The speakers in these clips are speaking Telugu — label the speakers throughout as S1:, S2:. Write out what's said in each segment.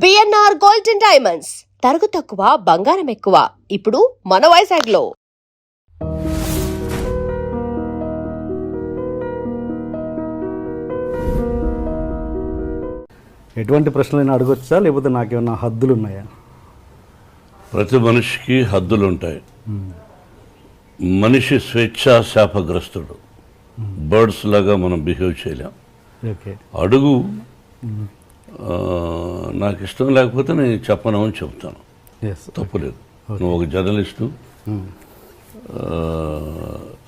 S1: బిఎన్ఆర్ గోల్డ్ అండ్ డైమండ్స్ తరుగు తక్కువ బంగారం ఎక్కువ ఇప్పుడు మన వైజాగ్లో.
S2: ఎటువంటి ప్రశ్నలైనా అడగొచ్చా, లేకపోతే నాకేమన్నా హద్దులు ఉన్నాయా?
S3: ప్రతి మనిషికి హద్దులు ఉంటాయి. మనిషి స్వేచ్ఛా శాపగ్రస్తుడు. బర్డ్స్ లాగా మనం బిహేవ్ చేయలేం.
S2: ఓకే,
S3: అడుగు. నాకు ఇష్టం లేకపోతే నేను చెప్పను అని చెప్తాను, తప్పులేదు. నువ్వు ఒక జర్నలిస్టు,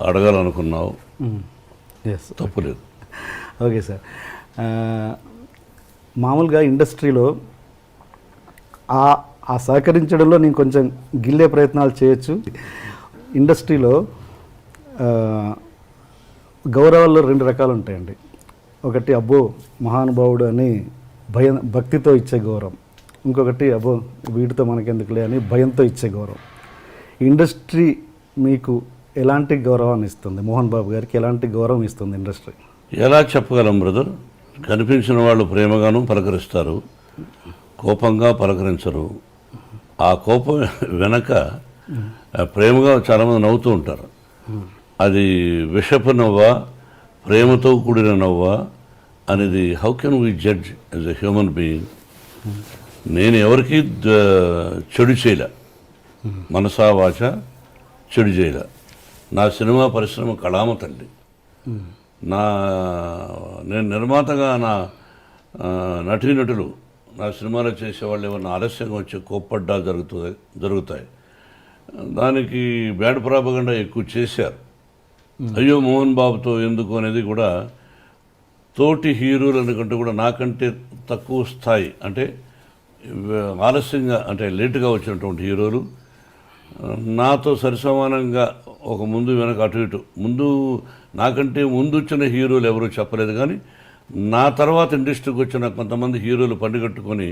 S3: అడగాలనుకున్నావు, తప్పులేదు.
S2: ఓకే సార్, మామూలుగా ఇండస్ట్రీలో ఆ సహకరించడంలో నేను కొంచెం గిల్లే ప్రయత్నాలు చేయొచ్చు. ఇండస్ట్రీలో గౌరవాల్లో 2 రకాలు ఉంటాయండి. ఒకటి అబ్బో మహానుభావుడు అని భక్తితో ఇచ్చే గౌరవం, ఇంకొకటి అబ్బో వీటితో మనకెందుకులే అని భయంతో ఇచ్చే గౌరవం. ఇండస్ట్రీ మీకు ఎలాంటి గౌరవాన్ని ఇస్తుంది? మోహన్ బాబు గారికి ఎలాంటి గౌరవం ఇస్తుంది ఇండస్ట్రీ?
S3: ఎలా చెప్పగలం బ్రదర్? కనిపించిన వాళ్ళు ప్రేమగాను పలకరిస్తారు, కోపంగా పలకరించరు. ఆ కోపం వెనక ప్రేమగా చాలామంది నవ్వుతూ ఉంటారు. అది విషపు నవ్వా, ప్రేమతో కూడిన నవ్వా అనేది how can we judge as a human being? నేను ఎవరికి చెడు చేయలే, మనసా వాచ చెడు చేయలే. నా సినిమా పరిశ్రమ కళామ తల్లి. నేను నిర్మాతగా నా నటీనటులు నా సినిమాలో చేసేవాళ్ళు ఏమన్నా ఆలస్యంగా వచ్చి కోప్పడ్డా జరుగుతాయి. దానికి బ్యాడ్ ప్రాపగండా ఎక్కువ చేశారు. అయ్యో మోహన్ బాబుతో ఎందుకు అనేది కూడా, తోటి హీరోలు అనుకుంటే కూడా నాకంటే తక్కువ స్థాయి, అంటే ఆలస్యంగా అంటే లేటుగా వచ్చినటువంటి హీరోలు నాతో సరిసమానంగా ఒక ముందు వెనక అటు ఇటు నాకంటే ముందు వచ్చిన హీరోలు ఎవరూ చెప్పలేదు. కానీ నా తర్వాత ఇండస్ట్రీకి వచ్చిన కొంతమంది హీరోలు పండుగట్టుకొని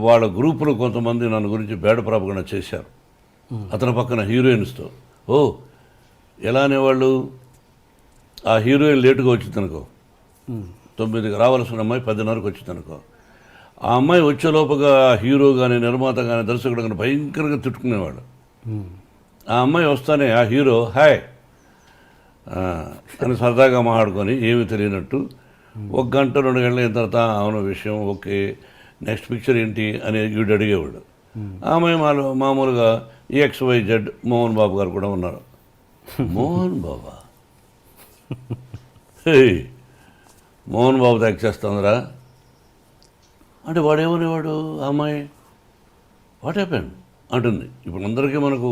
S3: వాళ్ళ గ్రూపులో కొంతమంది నన్ను గురించి బ్యాడ్ ప్రాపగండా చేశారు. అతని పక్కన హీరోయిన్స్తో ఎలా అనేవాళ్ళు, ఆ హీరోయిన్ లేటుగా వచ్చిందనుకో, 9కి రావాల్సిన అమ్మాయి 10:30కి వచ్చిందనుకో, ఆ అమ్మాయి వచ్చేలోపుగా హీరో కానీ నిర్మాత కానీ దర్శకుడు కానీ భయంకరంగా తిట్టుకునేవాడు. ఆ అమ్మాయి వస్తానే ఆ హీరో హాయ్ అని సరదాగా మాట్లాడుకొని ఏమీ తెలియనట్టు 1 గంట 2 గంటల అయిన తర్వాత అవును విషయం ఓకే, నెక్స్ట్ పిక్చర్ ఏంటి అని వీడు అడిగేవాడు. ఆ అమ్మాయి మామూలుగా XYZ మోహన్ బాబు గారు కూడా ఉన్నారు. మోహన్ బాబా, మోహన్ బాబు యాక్ట్ చేస్తుందిరా అంటే వాడేమనేవాడు, ఆ అమ్మాయి వాట్ హ్యాపెండ్ అంటుంది. ఇప్పుడు అందరికీ మనకు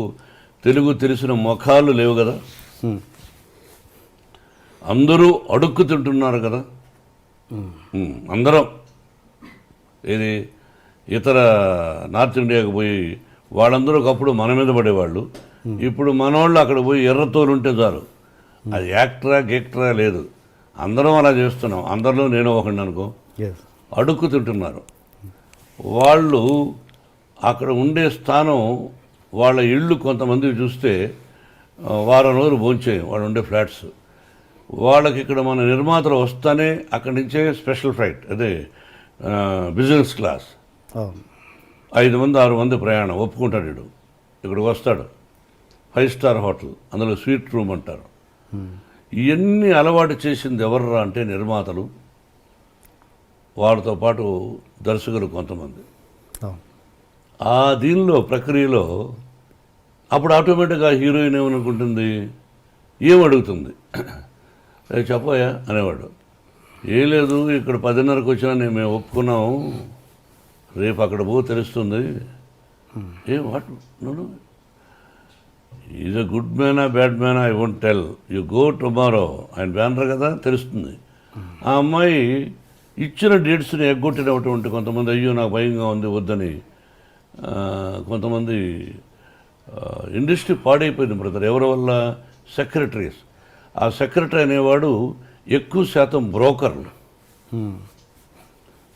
S3: తెలుగు తెలిసిన ముఖాలు లేవు కదా, అందరూ అడుక్కు తింటున్నారు కదా. అందరం ఇది ఇతర నార్త్ ఇండియాకి పోయి వాళ్ళందరూ ఒకప్పుడు మన మీద పడేవాళ్ళు. ఇప్పుడు మనోళ్ళు అక్కడ పోయి ఎర్రతోలు ఉంటే చాలు, అది యాక్టరా గేక్టరా లేదు, అందరం అలా చేస్తున్నాం. అందరిలో నేను ఒకడిని అనుకో, అడుక్కు తింటున్నారు. వాళ్ళు అక్కడ ఉండే స్థానం, వాళ్ళ ఇళ్ళు కొంతమంది చూస్తే వారం రోజులు భోంచేయం వాళ్ళు ఉండే ఫ్లాట్స్. వాళ్ళకి ఇక్కడ మన నిర్మాతలు వస్తానే అక్కడి నుంచే స్పెషల్ ఫ్లైట్, అదే బిజినెస్ క్లాస్, 5 మంది 6 మంది ప్రయాణం ఒప్పుకుంటాడు. వీడు ఇక్కడికి వస్తాడు, 5 స్టార్ హోటల్, అందులో స్వీట్ రూమ్ అంటారు. ఇవన్నీ అలవాటు చేసింది ఎవర్రా అంటే నిర్మాతలు, వాళ్ళతో పాటు దర్శకులు కొంతమంది. ఆ దీనిలో ప్రక్రియలో అప్పుడు ఆటోమేటిక్గా హీరోయిన్ ఏమనుకుంటుంది, ఏమడుగుతుంది, చెప్పోయా అనేవాడు. ఏం లేదు ఇక్కడ 10:30కి వచ్చినా మేము ఒప్పుకున్నాము, రేపు అక్కడ తెలుస్తుంది. What no, is a good మ్యానా బ్యాడ్ మ్యానా I won't tell, you go tomorrow ఆయన బ్యానర్ కదా తెలుస్తుంది. ఆ అమ్మాయి ఇచ్చిన డేట్స్ని ఎగ్గొట్టినటువంటి కొంతమంది, అయ్యో నాకు భయంగా ఉంది వద్దని, కొంతమంది ఇండస్ట్రీ పాడైపోయింది బ్రదర్. ఎవరి వల్ల? సెక్రటరీస్. ఆ సెక్రటరీ అనేవాడు ఎక్కువ శాతం బ్రోకర్లు,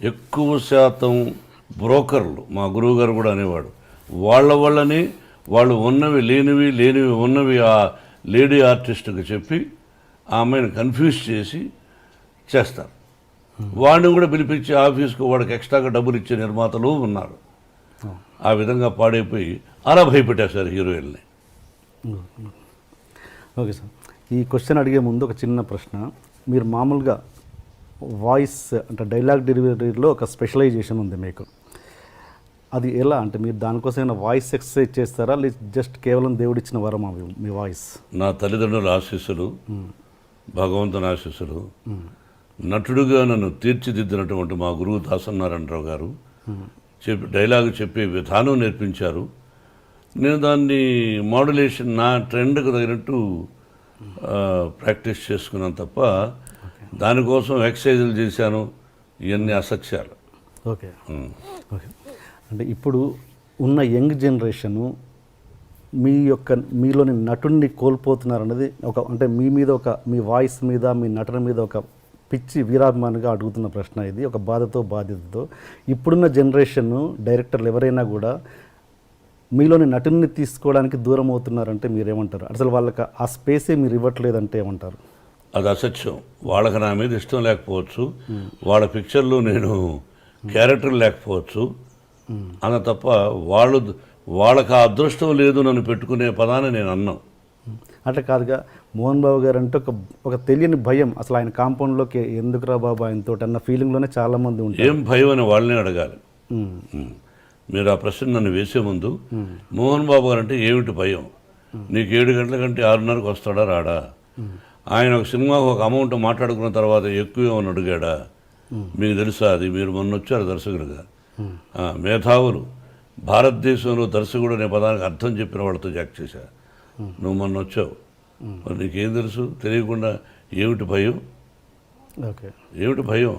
S3: ఎక్కువ శాతం బ్రోకర్లు. మా గురువు గారు కూడా అనేవాడు, వాళ్ళ వల్లనే వాళ్ళు ఉన్నవి లేనివి, లేనివి ఉన్నవి ఆ లేడీ ఆర్టిస్ట్కి చెప్పి ఆ అమ్మాయిని కన్ఫ్యూజ్ చేసి చేస్తారు. వాడిని కూడా పిలిపించి ఆఫీస్కు వాడికి ఎక్స్ట్రాగా డబ్బులు ఇచ్చే నిర్మాతలు ఉన్నారు. ఆ విధంగా పాడైపోయి అలా భయపెట్టేశారు హీరోయిన్ని.
S2: ఓకే సార్, ఈ క్వశ్చన్ అడిగే ముందు ఒక చిన్న ప్రశ్న. మీరు మామూలుగా వాయిస్ అంటే డైలాగ్ డెలివరీలో ఒక స్పెషలైజేషన్ ఉంది మీకు, అది ఎలా అంటే మీరు దానికోసమైనా వాయిస్ ఎక్సర్సైజ్ చేస్తారా, లేదు జస్ట్ కేవలం దేవుడిచ్చిన వరం అవి మీ వాయిస్?
S3: నా తల్లిదండ్రుల ఆశీస్సులు, భగవంతుని ఆశీస్సులు, నటుడుగా నన్ను తీర్చిదిద్దినటువంటి మా గురువు దాసనారాయణరావు గారు డైలాగ్ చెప్పే విధానం నేర్పించారు. నేను దాన్ని మాడ్యులేషన్ నా ట్రెండ్కి తగినట్టు ప్రాక్టీస్ చేసుకున్నాను తప్ప దానికోసం ఎక్సర్సైజులు చేశాను, ఇవన్నీ అసత్యాలు.
S2: Okay okay. అంటే ఇప్పుడు ఉన్న యంగ్ జనరేషను మీలోని నటుడిని కోల్పోతున్నారన్నది అంటే మీ మీద మీ వాయిస్ మీద, మీ నటన మీద ఒక పిచ్చి వీరాభిమానిగా అడుగుతున్న ప్రశ్న ఇది, ఒక బాధ్యతతో. ఇప్పుడున్న జనరేషన్ డైరెక్టర్లు ఎవరైనా కూడా మీలోని నటుని తీసుకోవడానికి దూరం అవుతున్నారంటే మీరేమంటారు? అసలు వాళ్ళకి ఆ స్పేసే మీరు ఇవ్వట్లేదంటే ఏమంటారు?
S3: అది అసత్యం. వాళ్ళకి నా మీద ఇష్టం లేకపోవచ్చు, వాళ్ళ పిక్చర్లో నేను క్యారెక్టర్ లేకపోవచ్చు అన్న తప్ప వాళ్ళకి ఆ అదృష్టం లేదు నన్ను పెట్టుకునే పదాన్ని నేను అన్నాను.
S2: అట్లా కాదుగా, మోహన్ బాబు గారు అంటే ఒక తెలియని భయం, అసలు ఆయన కాంపౌండ్లోకి ఎందుకురా బాబు ఆయనతో అన్న ఫీలింగ్లోనే చాలామంది ఉంటారు.
S3: ఏం భయం అని వాళ్ళనే అడగాలి. మీరు ఆ ప్రశ్న నన్ను వేసే ముందు మోహన్ బాబు గారు అంటే ఏమిటి భయం, నీకు 7 గంటల కంటే 6:30కి వస్తాడా రాడా, ఆయన ఒక సినిమాకు ఒక అమౌంట్ మాట్లాడుకున్న తర్వాత ఎక్కువ ఏమని అడిగాడా, మీకు తెలుసా? అది మీరు మొన్న వచ్చారు దర్శకులుగా, మేధావులు భారతదేశంలో దర్శకుడు అనే పదానికి అర్థం చెప్పిన వాళ్ళతో జాక్ చేశా. నువ్వు మొన్న వచ్చావు, మరి నీకేం తెలుసు? తెలియకుండా ఏమిటి భయం?
S2: ఓకే,
S3: ఏమిటి భయం?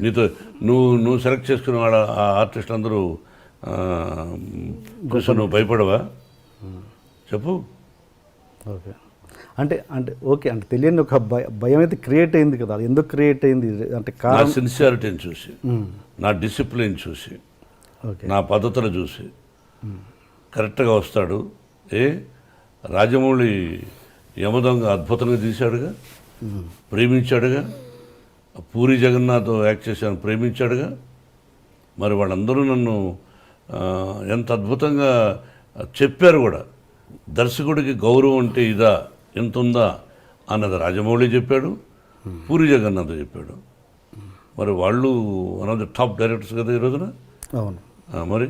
S3: నీతో నువ్వు సెలెక్ట్ చేసుకున్న వాళ్ళ ఆ ఆర్టిస్ట్ అందరూ నువ్వు భయపడవా? చెప్పు.
S2: ఓకే, అంటే ఓకే, అంటే తెలియని ఒక భయం అయితే క్రియేట్ అయింది కదా, అది ఎందుకు క్రియేట్ అయింది? అంటే
S3: నా సిన్సియారిటీని చూసి, నా డిసిప్లిన్ చూసి, నా పద్ధతులు చూసి కరెక్ట్గా వస్తాడు. రాజమౌళి యమదొంగ అద్భుతంగా తీశాడుగా, ప్రేమించాడుగా. పూరి జగన్నాథ్ యాక్ట్ చేశాను, ప్రేమించాడుగా. మరి వాళ్ళందరూ నన్ను ఎంత అద్భుతంగా చెప్పారు కూడా. దర్శకుడికి గౌరవం అంటే ఇదా, ఎంత ఉందా అన్నది రాజమౌళి చెప్పాడు, పూరి జగన్నాథ్ చెప్పాడు. మరి వాళ్ళు one of the top directors కదా ఈ రోజున.
S2: అవును,
S3: మరి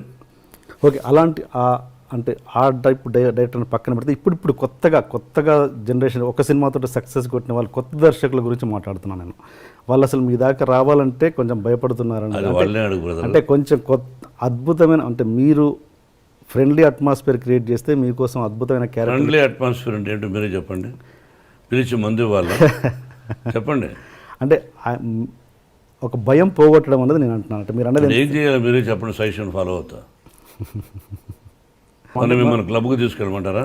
S2: ఓకే. అలాంటి అంటే ఆ టైప్ డైరెక్టర్ని పక్కన పెడితే ఇప్పుడు కొత్తగా జనరేషన్ ఒక సినిమాతో సక్సెస్ కొట్టిన వాళ్ళు కొత్త దర్శకుల గురించి మాట్లాడుతున్నాను నేను. వాళ్ళు అసలు మీ దాకా రావాలంటే కొంచెం భయపడుతున్నారండి. అంటే కొంచెం అద్భుతమైన, అంటే మీరు ఫ్రెండ్లీ అట్మాస్ఫియర్ క్రియేట్ చేస్తే మీకోసం అద్భుతమైన క్యారెక్టర్.
S3: ఫ్రెండ్లీ అట్మాస్ఫియర్ అంటే ఏంటో మీరే చెప్పండి, పిలిచి మందు వాళ్ళ చెప్పండి.
S2: అంటే ఒక భయం పోగొట్టడం అనేది నేను అంటున్నాను. అంటే మీరు అనేది
S3: ఏం చేయాలి మీరే చెప్పండి, సజెషన్ ఫాలో అవుతా. మన మిమ్మల్ని క్లబ్కి తీసుకెళ్ళమంటారా,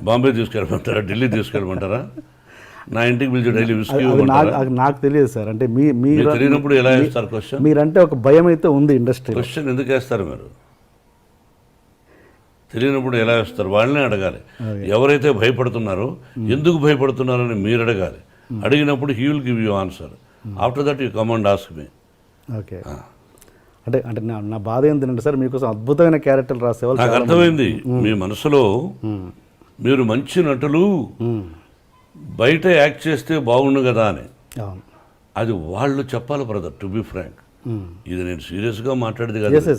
S3: బాంబే తీసుకెళ్ళమంటారా, ఢిల్లీ తీసుకెళ్ళమంటారా, నా ఇంటికి పిలిచి డైలీ విస్కీ
S2: నాకు తెలియదు సార్. అంటే మీరు
S3: తెలియనప్పుడు ఎలా వేస్తారు క్వశ్చన్?
S2: మీరంటే ఒక భయం అయితే ఉంది ఇండస్ట్రీ.
S3: క్వశ్చన్ ఎందుకు వేస్తారు మీరు? తెలియనప్పుడు ఎలా వేస్తారు? వాళ్ళనే అడగాలి. ఎవరైతే భయపడుతున్నారో ఎందుకు భయపడుతున్నారని మీరు అడగాలి. అడిగినప్పుడు he will give you answer. After that you come and ask me.
S2: Okay, అంటే నా బాధ ఏంటంటే సార్, మీకోసం అద్భుతమైన క్యారెక్టర్లు రాసేవాళ్ళు.
S3: నాకు అర్థమైంది మీ మనసులో మీరు మంచి నటులు బయట యాక్ట్ చేస్తే బాగుండు కదా అని. అది వాళ్ళు చెప్పాలి బ్రదర్, టు బి ఫ్రాంక్. ఇది నేను సీరియస్గా మాట్లాడేది కదా,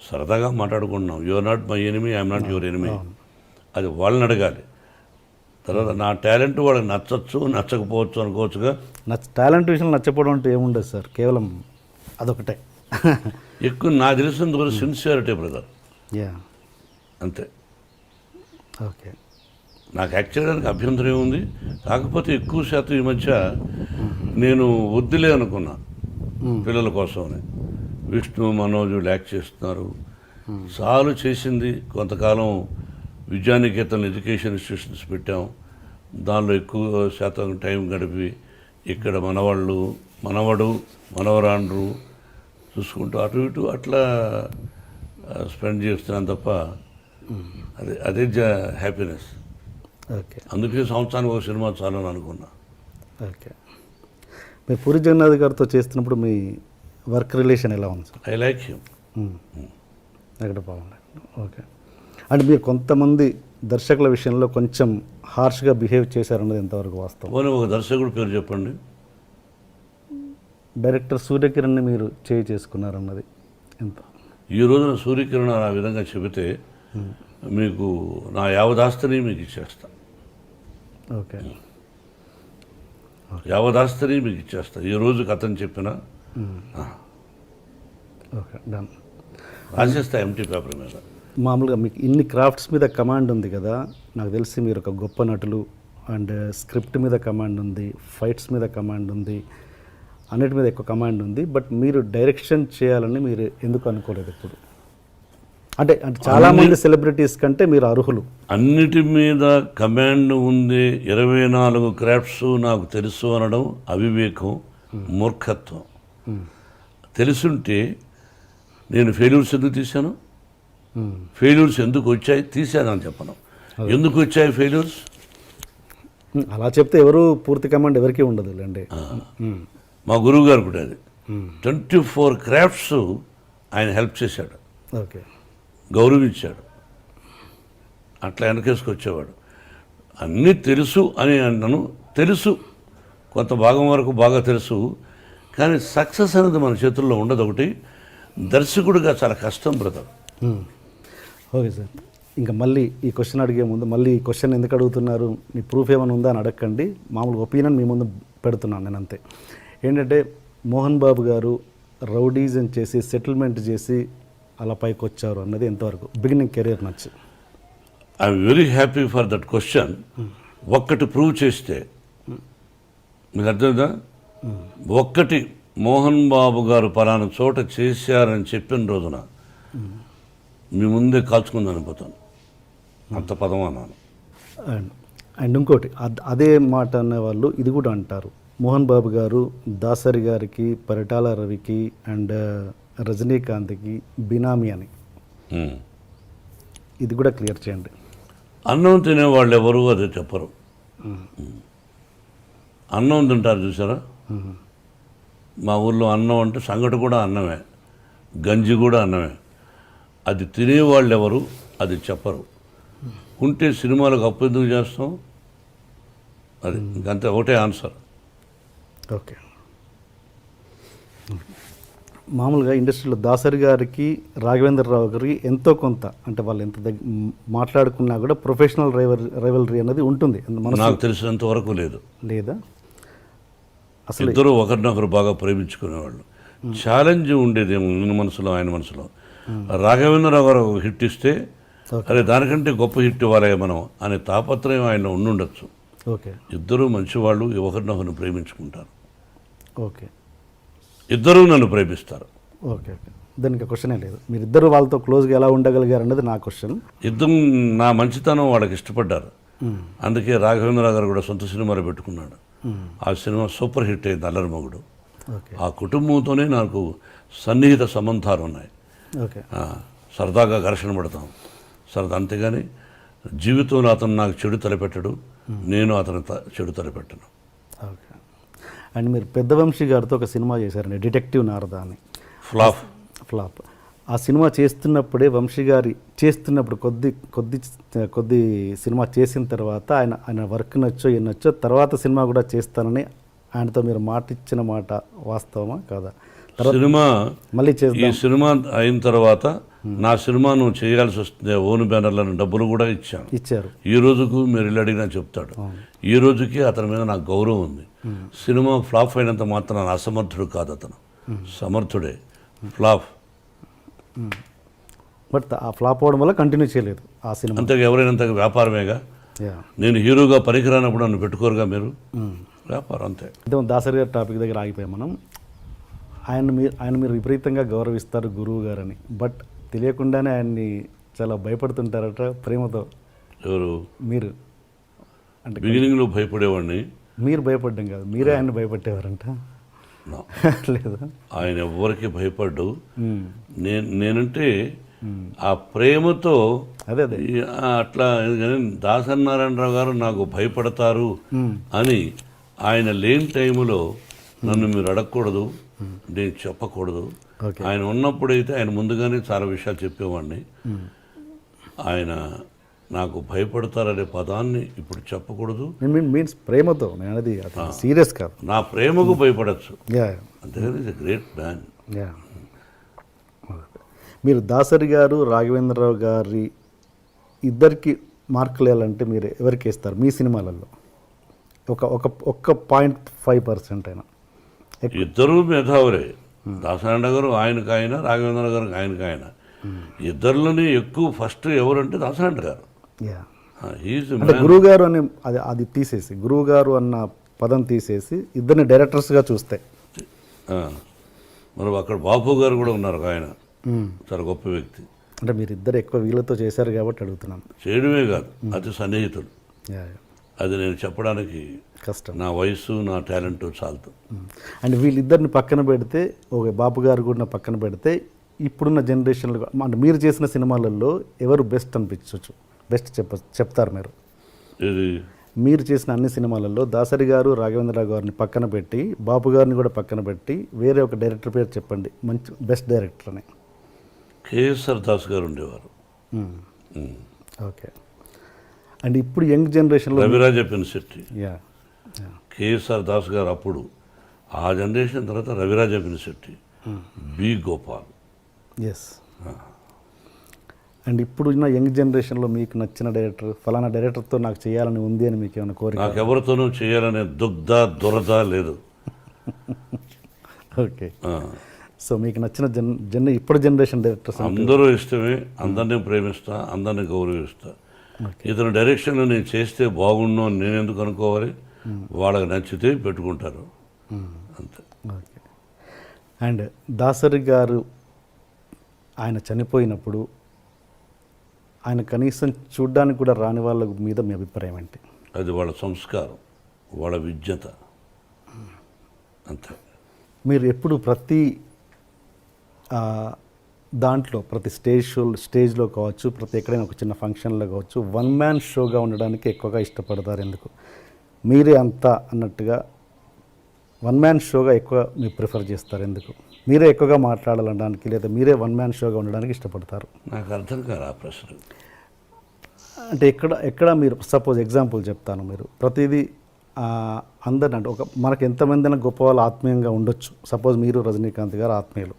S3: సరదాగా మాట్లాడుకుంటున్నాం. You are not my enemy, I'm not your enemy. అది వాళ్ళని అడగాలి. తర్వాత నా టాలెంట్ వాళ్ళకి నచ్చచ్చు, నచ్చకపోవచ్చు అనుకోవచ్చుగా.
S2: టాలెంట్ విషయంలో నచ్చపోవడం అంటే ఏముండదు సార్, కేవలం అదొకటే.
S3: ఎక్కువ నాకు తెలిసినందుకు సిన్సియారిటీ బ్రదర్, అంతే.
S2: ఓకే,
S3: నాకు యాక్ట్ చేయడానికి అభ్యంతరం ఏముంది? కాకపోతే ఎక్కువ శాతం ఈ మధ్య నేను వద్దులే అనుకున్నా పిల్లల కోసమని. విష్ణు, మనోజ్ యాక్ట్ చేస్తున్నారు, చాలు చేసింది. కొంతకాలం విద్యానికేతన్ ఎడ్యుకేషన్ ఇన్స్టిట్యూషన్స్ పెట్టాం, దానిలో ఎక్కువ శాతం టైం గడిపి ఇక్కడ మనవడు మనవరాండ్రు చూసుకుంటూ అటు ఇటు అట్లా స్పెండ్ చేస్తున్నాను తప్ప అదే హ్యాపీనెస్.
S2: ఓకే,
S3: అందుకే సంవత్సరానికి ఒక సినిమా చాలని అనుకున్నా.
S2: ఓకే, మీరు పూరి జగన్నాథ్ గారితో చేస్తున్నప్పుడు మీ వర్క్ రిలేషన్ ఎలా ఉంది సార్?
S3: I like him.
S2: ఎక్కడ బాగుంది. ఓకే. అంటే మీరు కొంతమంది దర్శకుల విషయంలో కొంచెం హార్ష్గా బిహేవ్ చేశారన్నది ఎంతవరకు వాస్తవం?
S3: పోనీ ఒక దర్శకుడు పేరు చెప్పండి.
S2: డైరెక్టర్ సూర్యకిరణ్ని మీరు చేసుకున్నారన్నది ఎంత?
S3: ఈ రోజున సూర్యకిరణ్ ఆ విధంగా చెబితే మీకు నా యావదాస్తిని మీకు ఇచ్చేస్తా.
S2: ఓకే.
S3: యావదాస్తిని మీకు ఇచ్చేస్తా ఈ రోజుకి అతను చెప్పిన
S2: ఓకే, డన్.
S3: రాసేస్తా ఎంటీ పేపర్ మీద.
S2: మామూలుగా మీకు ఇన్ని క్రాఫ్ట్స్ మీద కమాండ్ ఉంది కదా, నాకు తెలిసి మీరు ఒక గొప్ప నటులు. అండ్ స్క్రిప్ట్ మీద కమాండ్ ఉంది, ఫైట్స్ మీద కమాండ్ ఉంది, అన్నిటి మీద ఎక్కువ కమాండ్ ఉంది. బట్ మీరు డైరెక్షన్ చేయాలని మీరు ఎందుకు అనుకోలేదు ఎప్పుడు? అంటే చాలామంది సెలబ్రిటీస్ కంటే మీరు అర్హులు.
S3: అన్నిటి మీద కమాండ్ ఉంది, 24 క్రాఫ్ట్స్ నాకు తెలుసు అనడం అవివేకం, మూర్ఖత్వం. తెలుసుంటే నేను ఫెయిల్యూర్స్ ఎందుకు తీశాను, ఫెయిల్యూర్స్ ఎందుకు వచ్చాయి తీశానని చెప్పను. ఎందుకు వచ్చాయి ఫెయిల్యూర్స్?
S2: అలా చెప్తే ఎవరు పూర్తి కమాండ్ ఎవరికీ ఉండదు లేండి.
S3: మా గురువు గారు కూడా అది 24 క్రాఫ్ట్స్ ఆయన హెల్ప్ చేశాడు,
S2: ఓకే,
S3: గౌరవించాడు, అట్లా వెనకేసుకొచ్చేవాడు. అన్నీ తెలుసు అని అన్నాను, తెలుసు కొంత భాగం వరకు బాగా తెలుసు, కానీ సక్సెస్ అనేది మన చేతుల్లో ఉండదు. ఒకటి దర్శకుడిగా చాలా కష్టం బ్రదర్.
S2: ఓకే సార్, ఇంకా మళ్ళీ ఈ క్వశ్చన్ అడిగే ముందు మళ్ళీ ఈ క్వశ్చన్ ఎందుకు అడుగుతున్నారు, మీ ప్రూఫ్ ఏమైనా ఉందా అని అడగండి. మామూలుగా ఒపీనియన్ మీ ముందు పెడుతున్నాను నేను అంతే. ఏంటంటే మోహన్ బాబు గారు రౌడీజం చేసి సెటిల్మెంట్ చేసి అలా పైకి వచ్చారు అన్నది ఎంతవరకు బిగినింగ్ కెరీర్ నచ్చి?
S3: I'm very happy for that question. ఒక్కటి ప్రూవ్ చేస్తే మీకు అర్థమైందా? ఒక్కటి మోహన్ బాబు గారు పలానా చోట చేశారని చెప్పిన రోజున మీ ముందే కాల్చుకుందని అనిపోతాను, అంత పదం అన్నాను.
S2: అండ్ ఇంకోటి అదే మాట అనేవాళ్ళు ఇది కూడా అంటారు, మోహన్ బాబు గారు దాసరి గారికి, పరిటాల రవికి అండ్ రజనీకాంత్కి బినామీ అని. ఇది కూడా క్లియర్ చేయండి.
S3: అన్నం తినేవాళ్ళు ఎవరు అదే చెప్పరు. అన్నం తింటారు చూసారా, మా ఊళ్ళో అన్నం అంటే సంగటి కూడా అన్నమే, గంజి కూడా అన్నమే. అది తినేవాళ్ళు ఎవరు అది చెప్పరు. ఉంటే సినిమాలకు అప్పు ఎందుకు చేస్తాం, అది ఇంకంతే, ఒకటే ఆన్సర్.
S2: ఓకే. మామూలుగా ఇండస్ట్రీలో దాసరి గారికి, రాఘవేంద్రరావు గారికి ఎంతో కొంత అంటే వాళ్ళు ఎంత మాట్లాడుకున్నా కూడా ప్రొఫెషనల్ రైవలరీ అనేది ఉంటుంది.
S3: నాకు తెలిసినంత వరకు లేదు.
S2: లేదా? అసలు
S3: ఇద్దరు ఒకరినొకరు బాగా ప్రేమించుకునేవాళ్ళు. ఛాలెంజ్ ఉండేది మన మనసులో, ఆయన మనసులో. రాఘవేంద్రరావు గారు ఒక హిట్ ఇస్తే అరే దానికంటే గొప్ప హిట్ ఇవ్వాలి మనం అనే తాపత్రయం ఆయన ఉండుండొచ్చు.
S2: ఓకే.
S3: ఇద్దరు మంచివాళ్ళు, ఒకరినొకరిని ప్రేమించుకుంటారు.
S2: ఓకే.
S3: ఇద్దరూ నన్ను ప్రేమిస్తారు.
S2: ఓకే. ఓకే, దానికి క్వశ్చనే లేదు. మీరిద్దరు వాళ్ళతో క్లోజ్గా ఎలా ఉండగలిగారు అన్నది నా క్వశ్చన్.
S3: ఇద్దరు నా మంచితనం వాళ్ళకి ఇష్టపడ్డారు. అందుకే రాఘవేంద్రరావు గారు కూడా సొంత సినిమాలు పెట్టుకున్నాడు. ఆ సినిమా సూపర్ హిట్ అయింది, అల్లరిమొగుడు. ఆ కుటుంబంతోనే నాకు సన్నిహిత సంబంధాలు ఉన్నాయి.
S2: ఓకే.
S3: సరదాగా ఘర్షణ పడతాం సరదా, అంతేగాని జీవితంలో అతను నాకు చెడు తలపెట్టడు, నేను అతను చెడు తలపెట్టను.
S2: ఓకే. అండ్ మీరు పెద్ద వంశీ గారితో ఒక సినిమా చేశారండి, డిటెక్టివ్ నారదా అని. ఫ్లాప్. ఆ సినిమా చేస్తున్నప్పుడే వంశీ గారి చేస్తున్నప్పుడు కొద్ది సినిమా చేసిన తర్వాత ఆయన వర్క్ నచ్చో ఎన్నొచ్చో తర్వాత సినిమా కూడా చేస్తానని ఆయనతో మీరు మాట ఇచ్చిన మాట వాస్తవమా కాదా?
S3: సినిమా
S2: మళ్ళీ
S3: ఈ సినిమా అయిన తర్వాత నా సినిమా నువ్వు చేయాల్సి వస్తుంది, ఓన్ బ్యానర్లను డబ్బులు కూడా ఇచ్చారు. ఈ రోజుకు మీరు ఇల్లు అడిగినా చెప్తాడు. ఈ రోజుకి అతని మీద నాకు గౌరవం ఉంది. సినిమా ఫ్లాప్ అయినంత మాత్రం అసమర్థుడు కాదు, అతను సమర్థుడే. ఫ్లాప్
S2: బట్ ఆ ఫ్లాప్ అవ్వడం వల్ల కంటిన్యూ చేయలేదు ఆ సినిమా.
S3: అంతగా ఎవరైనంత వ్యాపారమేగా. నేను హీరోగా పనికిరానప్పుడు నన్ను పెట్టుకోరుగా మీరు, వ్యాపారం అంతే.
S2: దాసరి గారి టాపిక్ దగ్గర ఆగిపోయాం మనం. ఆయన మీరు విపరీతంగా గౌరవిస్తారు గురువు గారని, బట్ తెలియకుండానే ఆయన్ని చాలా భయపడుతుంటారట ప్రేమతో.
S3: ఎవరు?
S2: మీరు. అంటే
S3: బిగినింగ్లో భయపడేవాడిని.
S2: మీరు భయపడ్డం కాదు, మీరే ఆయన్ని భయపట్టేవారంట. లేదా?
S3: ఆయన ఎవరికి భయపడ్డు. నేనంటే ఆ ప్రేమతో
S2: అదే
S3: అట్లా. దాసరి నారాయణరావు గారు నాకు భయపడతారు అని ఆయన లేని టైంలో నన్ను మీరు అడగకూడదు, నేను చెప్పకూడదు.
S2: ఓకే.
S3: ఆయన ఉన్నప్పుడైతే ఆయన ముందుగానే చాలా విషయాలు చెప్పేవాడిని. ఆయన నాకు భయపడతారనే పదాన్ని ఇప్పుడు చెప్పకూడదు.
S2: మీన్స్ ప్రేమతో నేను అనేది అది సీరియస్ కాదు.
S3: నా ప్రేమకు భయపడచ్చు,
S2: యా
S3: అంతేగాని is a great man.
S2: Yeah మీరు దాసరి గారు రాఘవేంద్రరావు గారి ఇద్దరికి మార్కులు వేయాలంటే మీరు ఎవరికి వేస్తారు మీ సినిమాలలో? ఒక్క 0.5% అయినా.
S3: ఇద్దరూ మేధావులే. దాసనారాయణ గారు ఆయనకు ఆయన, రాఘవేంద్ర గారు ఆయనకు ఆయన. ఇద్దరిలోనే ఎక్కువ ఫస్ట్ ఎవరంటే దాసనారాయణ గారు.
S2: యా
S3: హీఈస్
S2: అంటే గురువు గారు అని అది తీసేసి, గురువు గారు అన్న పదం తీసేసి ఇద్దరిని డైరెక్టర్స్గా చూస్తే.
S3: మరి అక్కడ బాపు గారు కూడా ఉన్నారు, ఆయన చాలా గొప్ప వ్యక్తి.
S2: అంటే మీరు ఇద్దరు ఎక్కువ వీళ్ళతో చేశారు కాబట్టి అడుగుతున్నాను.
S3: చేయడమే కాదు, అతి సన్నిహితుడు.
S2: యా
S3: అది నేను చెప్పడానికి
S2: కష్టం.
S3: నా వయసు, నా టాలెంట్ చాలదు.
S2: అండ్ వీళ్ళిద్దరిని పక్కన పెడితే, ఓకే బాపు గారు కూడా పక్కన పెడితే, ఇప్పుడున్న జనరేషన్లో అంటే మీరు చేసిన సినిమాలలో ఎవరు బెస్ట్ అనిపించవచ్చు? బెస్ట్ చెప్తారు మీరు.
S3: ఇది
S2: మీరు చేసిన అన్ని సినిమాలలో దాసరి గారు, రాఘవేంద్రరావు గారిని పక్కన పెట్టి, బాపు గారిని కూడా పక్కన పెట్టి వేరే ఒక డైరెక్టర్ పేరు చెప్పండి, మంచి బెస్ట్ డైరెక్టర్ అని.
S3: కేఎస్ఆర్ దాస్ గారు ఉండేవారు.
S2: ఓకే. అండ్ ఇప్పుడు యంగ్ జనరేషన్లో
S3: రవిరాజ పినిశెట్టి,
S2: యా
S3: కేఎస్ఆర్ దాస్ గారు అప్పుడు, ఆ జనరేషన్ తర్వాత Raviraja Pinisetty, B Gopal.
S2: Yes. And ఇప్పుడున్న యంగ్ జనరేషన్లో మీకు నచ్చిన డైరెక్టర్, ఫలానా డైరెక్టర్తో నాకు చేయాలని ఉంది అని మీకు ఏమైనా కోరిక?
S3: నాకు ఎవరితోనూ చేయాలనే దురద లేదు.
S2: ఓకే. సో మీకు నచ్చిన ఇప్పుడు జనరేషన్ డైరెక్టర్స్?
S3: అందరూ ఇష్టమే, అందరినీ ప్రేమిస్తా, అందరినీ గౌరవిస్తా. ఇతని డైరెక్షన్లో నేను చేస్తే బాగుండు అని నేను ఎందుకు అనుకోవాలి? వాళ్ళకి నచ్చితే పెట్టుకుంటారు, అంతే.
S2: ఓకే. అండ్ దాసరి గారు ఆయన చనిపోయినప్పుడు ఆయన కనీసం చూడ్డానికి కూడా రాని వాళ్ళ మీద మీ అభిప్రాయం ఏంటి?
S3: అది వాళ్ళ సంస్కారం, వాళ్ళ విజ్ఞత, అంతే.
S2: మీరు ఎప్పుడు ప్రతి దాంట్లో, ప్రతి స్టేజ్లో కావచ్చు, ప్రతి ఎక్కడైనా ఒక చిన్న ఫంక్షన్లో కావచ్చు, వన్ మ్యాన్ షోగా ఉండడానికి ఎక్కువగా ఇష్టపడతారు ఎందుకు? మీరే అంతా అన్నట్టుగా వన్ మ్యాన్ షోగా ఎక్కువ మీరు ప్రిఫర్ చేస్తారు ఎందుకు? మీరే ఎక్కువగా మాట్లాడాలనడానికి, లేదా మీరే వన్ మ్యాన్ షోగా ఉండడానికి ఇష్టపడతారు?
S3: నాకు అర్థం కాదు ఆ ప్రశ్న.
S2: అంటే ఎక్కడ మీరు సపోజ్ ఎగ్జాంపుల్ చెప్తాను. మీరు ప్రతిదీ అందరిని అంటే మనకు ఎంతమంది గొప్ప వాళ్ళు ఆత్మీయంగా ఉండొచ్చు. సపోజ్ మీరు రజనీకాంత్ గారు ఆత్మీయులు,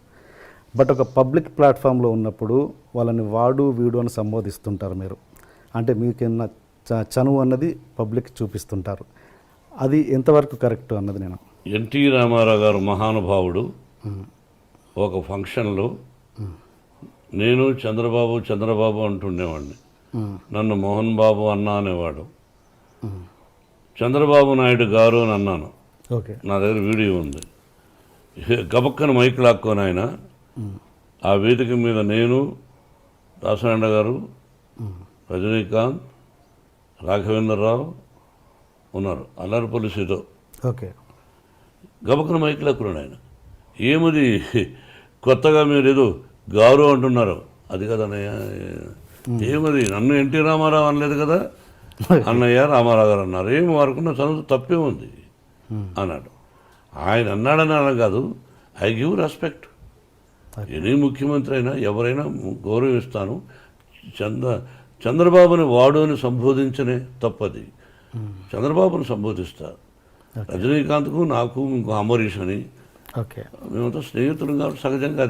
S2: బట్ ఒక పబ్లిక్ ప్లాట్ఫామ్లో ఉన్నప్పుడు వాళ్ళని వాడు వీడు అని సంబోధిస్తుంటారు మీరు. అంటే మీకున్న చనువు అన్నది పబ్లిక్ చూపిస్తుంటారు. అది ఎంతవరకు కరెక్ట్ అన్నది నేను.
S3: ఎన్టీ రామారావు గారు మహానుభావుడు. ఒక ఫంక్షన్లో నేను చంద్రబాబు అంటుండేవాడిని. నన్ను మోహన్ బాబు అన్నా అనేవాడు. చంద్రబాబు నాయుడు గారు అని అన్నాను.
S2: ఓకే.
S3: నా దగ్గర వీడియో ఉంది. గబక్కన మైక్ లాక్కొని ఆయన ఆ వేదిక మీద నేను, దాసనారాయణ గారు, రజనీకాంత్, రాఘవేంద్రరావు ఉన్నారు, అల్లరిపల్లి సీతో.
S2: ఓకే.
S3: గబక్కన మైక్ లాక్కున్నాడు ఆయన. ఏమది కొత్తగా మీరు ఏదో గారు అంటున్నారు? అది కదా అన్నయ్య. ఏమది నన్ను ఎన్టీ రామారావు అనలేదు కదా, అన్నయ్య రామారావు గారు అన్నారు. ఏమి వారుకున్న చదువు తప్పే ఉంది అన్నాడు. ఆయన అన్నాడని అలా కాదు, ఐ గివ్ రెస్పెక్ట్. ఎనీ ముఖ్యమంత్రి అయినా ఎవరైనా గౌరవిస్తాను. చంద్రబాబుని వాడు అని సంబోధించనే తప్పది. చంద్రబాబుని సంబోధిస్తా. రజనీకాంత్కు నాకు ఇంకో అంబరీష్ అని,
S2: ఓకే,
S3: మేమంతా స్నేహితులు కాబట్టి సహజంగా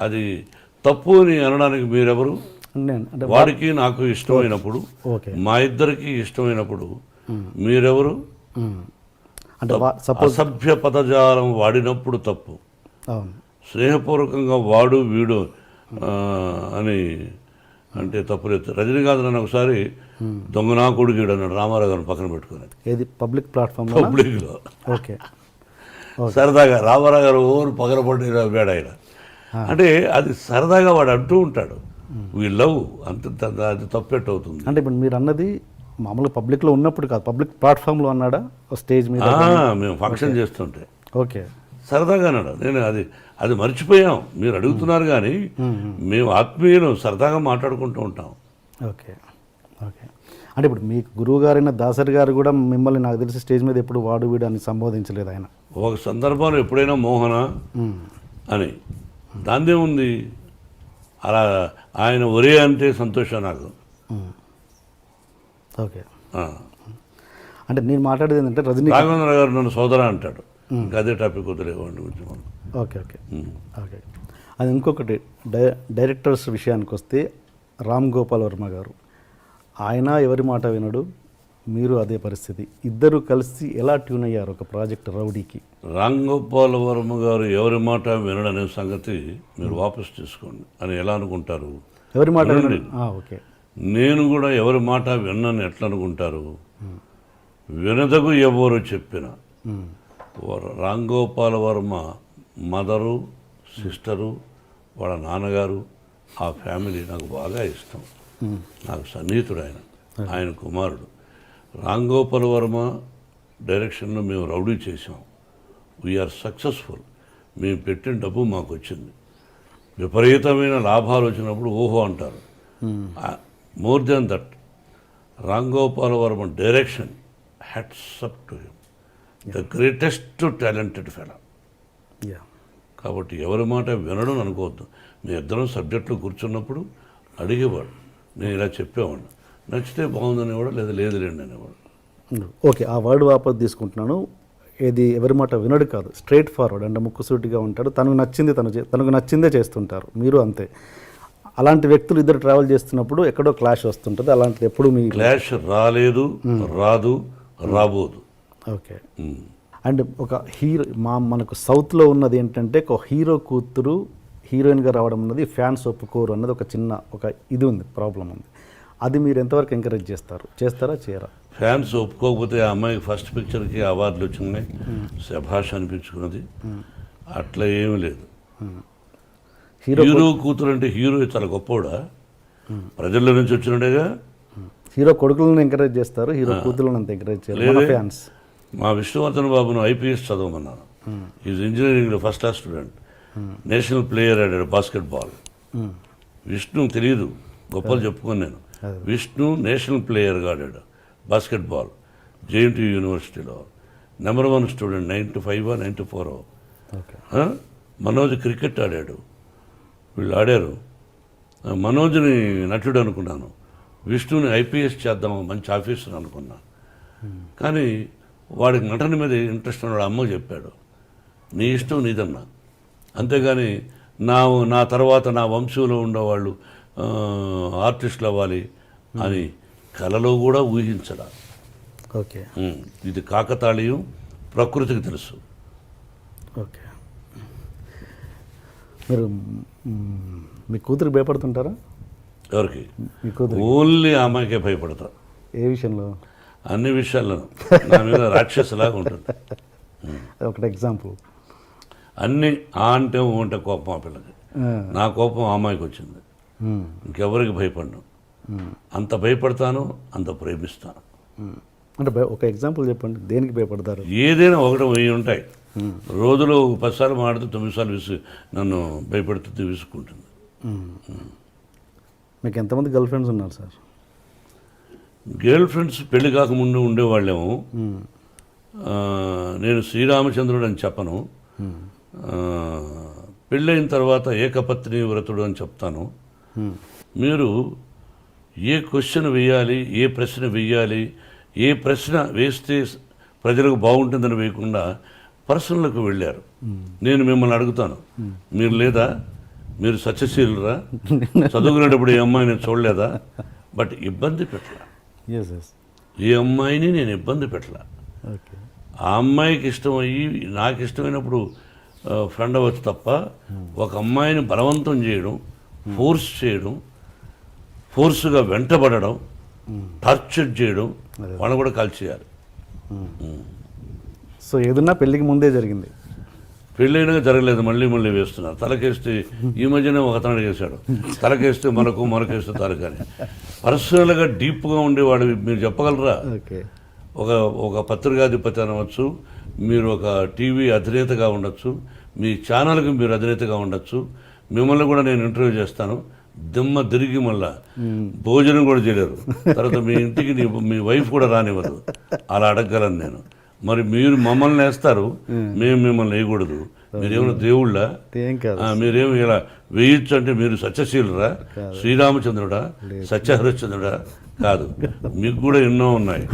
S3: అది తప్పు అని అనడానికి మీరెవరు? వాడికి నాకు ఇష్టమైనప్పుడు, మా ఇద్దరికి ఇష్టమైనప్పుడు మీరెవరు? అసభ్య పదజాలం వాడినప్పుడు తప్పు. స్నేహపూర్వకంగా వాడు వీడు అని అంటే తప్పులేదు. రజనీకాంత్ నన్ను ఒకసారి దొంగనా కొడుకుడు అన్నాడు రామారావు గారిని పక్కన పెట్టుకుని.
S2: ఏది పబ్లిక్ ప్లాట్ఫామ్
S3: పబ్లిక్లో.
S2: ఓకే.
S3: సరదాగా రామారావు గారు ఓరు పగలబడి వేడ ఆయన అంటే అది సరదాగా వాడు అంటూ ఉంటాడు. వీ లవ్ అంత అది తప్పెట్టు అవుతుంది.
S2: అంటే ఇప్పుడు మీరు అన్నది మామూలుగా పబ్లిక్లో ఉన్నప్పుడు కాదు, పబ్లిక్ ప్లాట్ఫామ్లో అన్నాడా స్టేజ్ మీద?
S3: మేము ఫంక్షన్ చేస్తుంటే
S2: ఓకే
S3: సరదాగా అన్నాడు. నేను అది మర్చిపోయాం, మీరు అడుగుతున్నారు కానీ మేము ఆత్మీయులు సరదాగా మాట్లాడుకుంటూ ఉంటాం.
S2: ఓకే. ఓకే. అంటే ఇప్పుడు మీ గురువు గారైన దాసరి గారు కూడా మిమ్మల్ని నాకు తెలిసి స్టేజ్ మీద ఎప్పుడు వాడు వీడు అని సంబోధించలేదు ఆయన.
S3: ఒక సందర్భంలో ఎప్పుడైనా మోహన అని దాందే ఉంది. అలా ఆయన ఒరే అంటే సంతోషం నాకు.
S2: ఓకే. అంటే నేను మాట్లాడేది ఏంటంటే రజనీ
S3: రాఘవేంద్ర గారు నన్ను సోదర అంటాడు. ఇంకా అదే టాపిక్ వదిలేవాడిని గురించి మనం.
S2: Okay okay okay. అది ఇంకొకటి డైరెక్టర్స్ విషయానికి వస్తే రామ్ గోపాల్ వర్మ గారు, ఆయన ఎవరి మాట వినడు, మీరు అదే పరిస్థితి. ఇద్దరు కలిసి ఎలా ట్యూన్ అయ్యారు ఒక ప్రాజెక్ట్ రౌడీకి?
S3: రామ్ గోపాల్ వర్మ గారు ఎవరి మాట వినడనే సంగతి మీరు వాపసు తీసుకోండి అని ఎలా అనుకుంటారు?
S2: ఎవరి మాట
S3: వినండి.
S2: ఓకే.
S3: నేను కూడా ఎవరి మాట విన్నాను ఎట్లా అనుకుంటారు? వినదగు ఎవరు చెప్పిన రామ్ గోపాల్ వర్మ మదరు, సిస్టరు, వాళ్ళ నాన్నగారు, ఆ ఫ్యామిలీ నాకు బాగా ఇష్టం. నాకు సన్నిహితుడు ఆయన కుమారుడు. రామ్ గోపాల్ వర్మ డైరెక్షన్లో మేము రౌడీ చేసాం. We are successful. మేము పెట్టిన డబ్బు మాకు వచ్చింది. విపరీతమైన లాభాలు వచ్చినప్పుడు ఓహో అంటారు. More than that, Ram Gopal Varma direction, hats up to him, the greatest talented fellow. కాబట్టి ఎవరి మాట వినడం అనుకోవద్దు. మీ ఇద్దరం సబ్జెక్టులు కూర్చున్నప్పుడు అడిగేవాడు, నేను ఇలా చెప్పేవాడు, నచ్చితే బాగుందనేవాడు, లేదా లేదులేండి అనేవాడు.
S2: ఓకే, ఆ వర్డ్ వాపస్ తీసుకుంటున్నాను. ఏది ఎవరి మాట వినడు కాదు, స్ట్రైట్ ఫార్వర్డ్ అంటే ముక్కుసూటిగా ఉంటాడు. తనకు నచ్చింది తనకు నచ్చిందే చేస్తుంటారు. మీరు అంతే. అలాంటి వ్యక్తులు ఇద్దరు ట్రావెల్ చేస్తున్నప్పుడు ఎక్కడో క్లాష్ వస్తుంటుంది. అలాంటిది ఎప్పుడు మీ
S3: క్లాష్ రాలేదు, రాదు, రాబోదు.
S2: ఓకే. అండ్ ఒక హీరో మనకు సౌత్లో ఉన్నది ఏంటంటే ఒక హీరో కూతురు హీరోయిన్గా రావడం అన్నది ఫ్యాన్స్ ఒప్పుకోరు అన్నది ఒక ఇది ఉంది, ప్రాబ్లం ఉంది. అది మీరు ఎంతవరకు ఎంకరేజ్ చేస్తారా చేయరా?
S3: ఫ్యాన్స్ ఒప్పుకోకపోతే ఆ అమ్మాయికి ఫస్ట్ పిక్చర్కి అవార్డులు వచ్చినాయి, శభాష్ అనిపించుకున్నది. అట్లా ఏమీ లేదు. హీరో కూతురు అంటే హీరో చాలా గొప్పవాడా? ప్రజల్లో నుంచి వచ్చినట్టుగా.
S2: హీరో కొడుకులను ఎంకరేజ్ చేస్తారు, హీరో కూతురులను అంత ఎంకరేజ్ చేయలేదు ఫ్యాన్స్.
S3: మా విష్ణువర్ధన్ బాబును ఐపీఎస్ చదవమన్నాను. ఈజ్ ఇంజనీరింగ్లో first class student, national player ఆడాడు బాస్కెట్బాల్. విష్ణు తెలియదు, గొప్పలు చెప్పుకొని నేను. విష్ణు నేషనల్ ప్లేయర్గా ఆడాడు బాస్కెట్బాల్, జేఎన్టీయూ యూనివర్సిటీలో. Number 1 student, 95 94. మనోజ్ క్రికెట్ ఆడాడు. వీళ్ళు ఆడారు. మనోజ్ని నటుడు అనుకున్నాను, విష్ణుని ఐపీఎస్ చేద్దాం మంచి ఆఫీసర్ అనుకున్నాను. కానీ వాడికి నటన మీద ఇంట్రెస్ట్ ఉన్నాడు. అమ్మ చెప్పాడు, నీ ఇష్టం నీదన్నా, అంతేగాని నా తర్వాత నా వంశంలో ఉండేవాళ్ళు ఆర్టిస్టులు అవ్వాలి అని కలలో కూడా ఊహించడా.
S2: ఓకే.
S3: ఇది కాకతాళీయం, ప్రకృతికి తెలుసు.
S2: ఓకే. మీరు మీ కూతురికి భయపడుతుంటారా?
S3: ఎవరికి?
S2: మీ కూతురు.
S3: ఓన్లీ ఆ అమ్మాయికే భయపడతా.
S2: ఏ విషయంలో?
S3: అన్ని విషయాల్లోనూ నా మీద రాక్షసులాగా ఉంటుంది.
S2: ఒకటి ఎగ్జాంపుల్.
S3: అన్నీ ఆ అంటే ఓ అంటే కోపం ఆ పిల్లకి. నా కోపం ఆ అమ్మాయికి వచ్చింది. ఇంకెవరికి భయపడను. అంత భయపడతాను, అంత ప్రేమిస్తాను.
S2: అంటే ఒక ఎగ్జాంపుల్ చెప్పండి, దేనికి భయపడతారు?
S3: ఏదైనా 1 1000 ఉంటాయి. రోజులో 10 సార్లు మాడితే 9 సార్లు నన్ను భయపడుతుంది, విసుక్కుంటుంది.
S2: మీకు ఎంతమంది గర్ల్ ఫ్రెండ్స్ ఉన్నారు సార్?
S3: గర్ల్ ఫ్రెండ్స్ పెళ్లి కాకముందు ఉండేవాళ్ళేమో. నేను శ్రీరామచంద్రుడు అని చెప్పను. పెళ్ళైన తర్వాత ఏకపత్ని వ్రతుడు అని చెప్తాను. మీరు ఏ క్వశ్చన్ వేయాలి, ఏ ప్రశ్న వేయాలి, ఏ ప్రశ్న వేస్తే ప్రజలకు బాగుంటుందని వేయకుండా పర్సనల్కి వెళ్ళారు. నేను మిమ్మల్ని అడుగుతాను, మీరు లేదా? మీరు సత్యశీలురా? చదువుకునేటప్పుడు ఈ అమ్మాయిని చూడలేదా? బట్ ఇబ్బంది పెట్టలా. ఈ అమ్మాయిని నేను ఇబ్బంది పెట్టలా. ఆ అమ్మాయికి ఇష్టమయ్యి నాకు ఇష్టమైనప్పుడు ఫ్రెండ్ అవ్వచ్చు తప్ప ఒక అమ్మాయిని బలవంతం చేయడం, ఫోర్స్ చేయడం, ఫోర్స్గా వెంటబడడం, టార్చర్ చేయడం, వాళ్ళని కూడా కాల్చేయాలి.
S2: సో ఏదన్నా పెళ్ళికి ముందే జరిగింది,
S3: పెళ్ళైనా జరగలేదు, మళ్ళీ వేస్తున్నారు. తలకేస్తే ఈ మధ్యనే ఒక అతను అడిగేశాడు, తలకేస్తే మనకేస్తే తలకని. పర్సనల్గా డీప్గా ఉండేవాడు మీరు చెప్పగలరా? ఒక పత్రికాధిపతి అనవచ్చు, మీరు ఒక టీవీ అధినేతగా ఉండొచ్చు, మీ ఛానల్కి మీరు అధినేతగా ఉండొచ్చు, మిమ్మల్ని కూడా నేను ఇంటర్వ్యూ చేస్తాను, దిమ్మ తిరిగి మళ్ళా భోజనం కూడా చేయలేరు. తర్వాత మీ ఇంటికి మీ వైఫ్ కూడా రానివ్వదు. అలా అడగగలను నేను. మరి మీరు మమ్మల్ని వేస్తారు, మేము మిమ్మల్ని వేయకూడదు. మీరేమైనా దేవుళ్ళ?
S2: ఏం కాదు.
S3: మీరేమి ఇలా వేయచ్చు అంటే మీరు సత్యశీలురా, శ్రీరామచంద్రుడా, సత్యహరిశ్చంద్రుడా? కాదు. మీకు కూడా ఎన్నో ఉన్నాయి.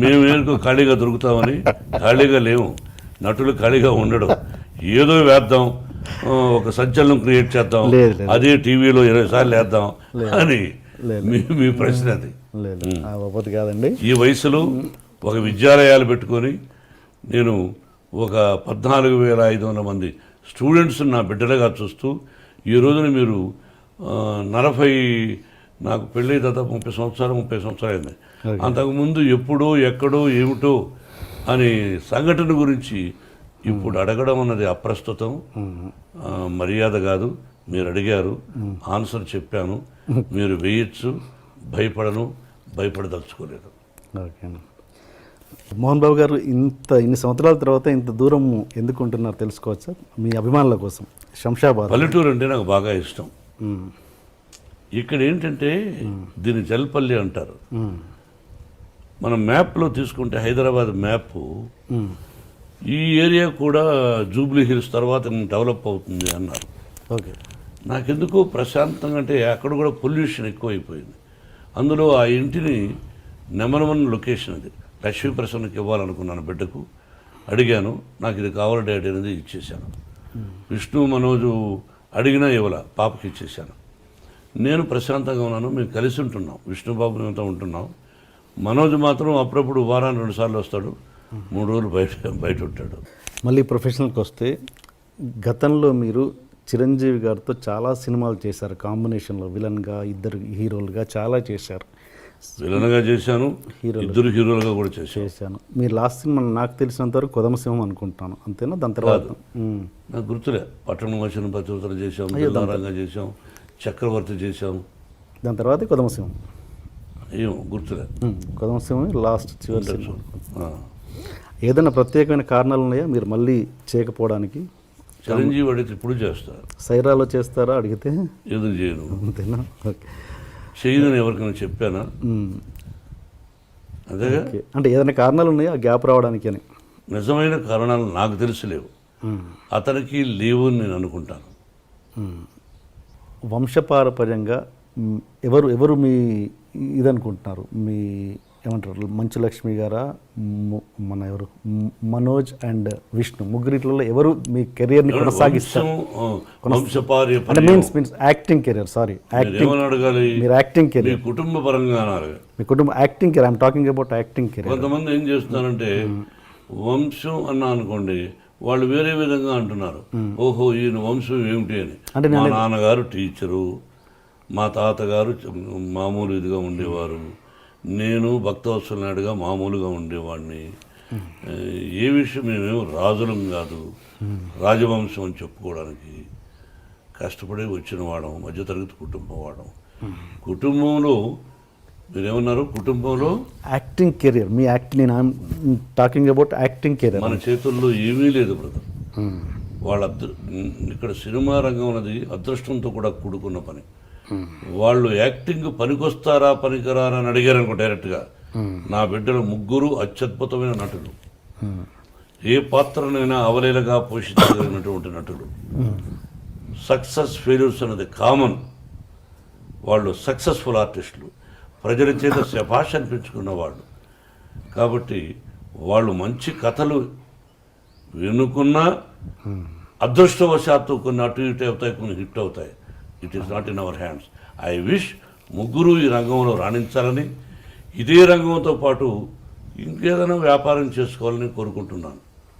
S3: మేమేందుకు ఖాళీగా దొరుకుతామని? ఖాళీగా లేవు. నటులు ఖాళీగా ఉండడం. ఏదో వేద్దాం, ఒక సంచలనం క్రియేట్ చేద్దాం, అదే టీవీలో 20 సార్లు వేద్దాం అని మీ ప్రశ్న అది.
S2: లేదు కాదండి.
S3: ఈ వయసులో ఒక విద్యాలయాలు పెట్టుకొని నేను ఒక 14,500 మంది స్టూడెంట్స్ నా బిడ్డలుగా చూస్తూ ఈ రోజున మీరు 40 నాకు పెళ్ళి దాదాపు 30 సంవత్సరాలు అయింది. అంతకుముందు ఎప్పుడో ఎక్కడో ఏమిటో అని సంఘటన గురించి ఇప్పుడు అడగడం అన్నది అప్రస్తుతం, మర్యాద కాదు. మీరు అడిగారు, ఆన్సర్ చెప్పాను. మీరు వేయచ్చు, భయపడదలుచుకోలేదు.
S2: ఓకే. మోహన్ బాబు గారు ఇన్ని సంవత్సరాల తర్వాత ఇంత దూరం ఎందుకు ఉంటున్నారు తెలుసుకోవచ్చా? మీ అభిమానుల కోసం. శంషాబాద్
S3: పల్లెటూరు అంటే నాకు బాగా ఇష్టం. ఇక్కడ ఏంటంటే దీన్ని జల్పల్లి అంటారు. మనం మ్యాప్లో తీసుకుంటే హైదరాబాద్ మ్యాప్ ఈ ఏరియా కూడా జూబ్లీ హిల్స్ తర్వాత డెవలప్ అవుతుంది అన్నారు.
S2: ఓకే.
S3: నాకెందుకో ప్రశాంతంగా, అంటే అక్కడ కూడా పొల్యూషన్ ఎక్కువైపోయింది. అందులో ఆ ఇంటిని నెంబర్ 1 లొకేషన్ అది. లక్ష్మీప్రసన్నకి ఇవ్వాలనుకున్నాను, బిడ్డకు అడిగాను. నాకు ఇది కావాలి డాడీ అనేది ఇచ్చేశాను. విష్ణు మనోజు అడిగినా ఇవ్వాల, పాపకి ఇచ్చేశాను. నేను ప్రశాంతంగా ఉన్నాను. మేము కలిసి ఉంటున్నాం, విష్ణుబాబు మేమంతా ఉంటున్నాం. మనోజ్ మాత్రం అప్పుడప్పుడు వారానికి 2 సార్లు వస్తాడు, 3 రోజులు బయట ఉంటాడు.
S2: మళ్ళీ ప్రొఫెషనల్కి వస్తే, గతంలో మీరు చిరంజీవి గారితో చాలా సినిమాలు చేశారు. కాంబినేషన్లో విలన్గా, 2 హీరోలుగా చాలా చేశారు.
S3: విలన్గా చేశాను, 2 హీరోలుగా కూడా
S2: చేశాను. మీరు లాస్ట్ సినిమా నాకు తెలిసినంత వరకు కొదమసింహం అనుకుంటాను, అంతేనా? దాని తర్వాత
S3: నాకు గుర్తులే. పట్టణం వచ్చిన పతివ్రత చేసాం, రంగా చేసాం, చక్రవర్తి చేసాం.
S2: దాని తర్వాత కొదమసింహం
S3: ఏమో గుర్తులే.
S2: కొదమసింహం లాస్ట్ చివరి సినిమా. ఏదైనా ప్రత్యేకమైన కారణాలు ఉన్నాయా మీరు మళ్ళీ చేయకపోవడానికి?
S3: చిరంజీవి అడిగితే ఇప్పుడు చేస్తారు.
S2: సైరాలో చేస్తారా అడిగితే?
S3: ఎందుకు చేయను?
S2: అంతేనా? ఓకే.
S3: చేయదని ఎవరికైనా చెప్పానా? అదేగా.
S2: అంటే ఏదైనా కారణాలు ఉన్నాయా గ్యాప్ రావడానికి అని?
S3: నిజమైన కారణాలు నాకు తెలిసిలేవు, అతనికి లేవు అని నేను అనుకుంటాను.
S2: వంశపారపర్యంగా ఎవరు మీ ఇదనుకుంటున్నారు? మీ ఏమంటారు, మంచు లక్ష్మి గారా, మన ఎవరు, మనోజ్ అండ్ విష్ణు, ముగ్గురిట్లో ఎవరు మీ కెరియర్ని కొనసాగిస్తారు?
S3: అంటే
S2: మీన్స్ యాక్టింగ్ కెరియర్. సారీ,
S3: అడగాలి.
S2: మీరు యాక్టింగ్ కెరియర్,
S3: కుటుంబ పరంగా
S2: మీ కుటుంబ acting career. I'm talking about acting career.
S3: కొంతమంది ఏం చేస్తున్నారంటే వంశం అన్నా అనుకోండి, వాళ్ళు వేరే విధంగా అంటున్నారు. ఓహో ఈయన వంశం ఏమిటి అని. అంటే మా నాన్నగారు టీచరు, మా తాతగారు మామూలు ఇదిగా ఉండేవారు, నేను భక్తవత్సల నాయుడుగా మామూలుగా ఉండేవాడిని. ఏ విషయం మేమేమో రాజులం కాదు, రాజవంశం అని చెప్పుకోవడానికి కష్టపడి వచ్చిన వాడం, మధ్యతరగతి కుటుంబం వాడం. కుటుంబంలో మీరేమన్నారు? కుటుంబంలో
S2: యాక్టింగ్ కెరియర్, మీ యాక్టింగ్, నేను టాకింగ్ అబౌట్ యాక్టింగ్ కెరియర్.
S3: మన చేతుల్లో ఏమీ లేదు బ్రదర్. వాళ్ళ ఇక్కడ సినిమా రంగం అనేది అదృష్టంతో కూడా కూడుకున్న పని. వాళ్ళు యాక్టింగ్ పనికొస్తారా పనికిరారా అని అడిగారు అనుకో డైరెక్ట్గా. నా బిడ్డలు 3 అత్యద్భుతమైన నటులు, ఏ పాత్రనైనా అవలీలగా పోషించగలిగినటువంటి నటులు. సక్సెస్ ఫెయిల్యూర్స్ అనేది కామన్. వాళ్ళు సక్సెస్ఫుల్ ఆర్టిస్టులు, ప్రజల చేత శభాష్ అనిపించుకున్న వాళ్ళు. కాబట్టి వాళ్ళు మంచి కథలు వినుకున్నా అదృష్టవశాత్తు కొన్ని అటు ఇటు అవుతాయి, కొన్ని హిట్ అవుతాయి. It is not in our hands. I wish 3 ఈ రంగంలో రాణించాలని, ఇదే రంగంతో పాటు ఇంకేదైనా వ్యాపారం చేసుకోవాలని కోరుకుంటున్నాను.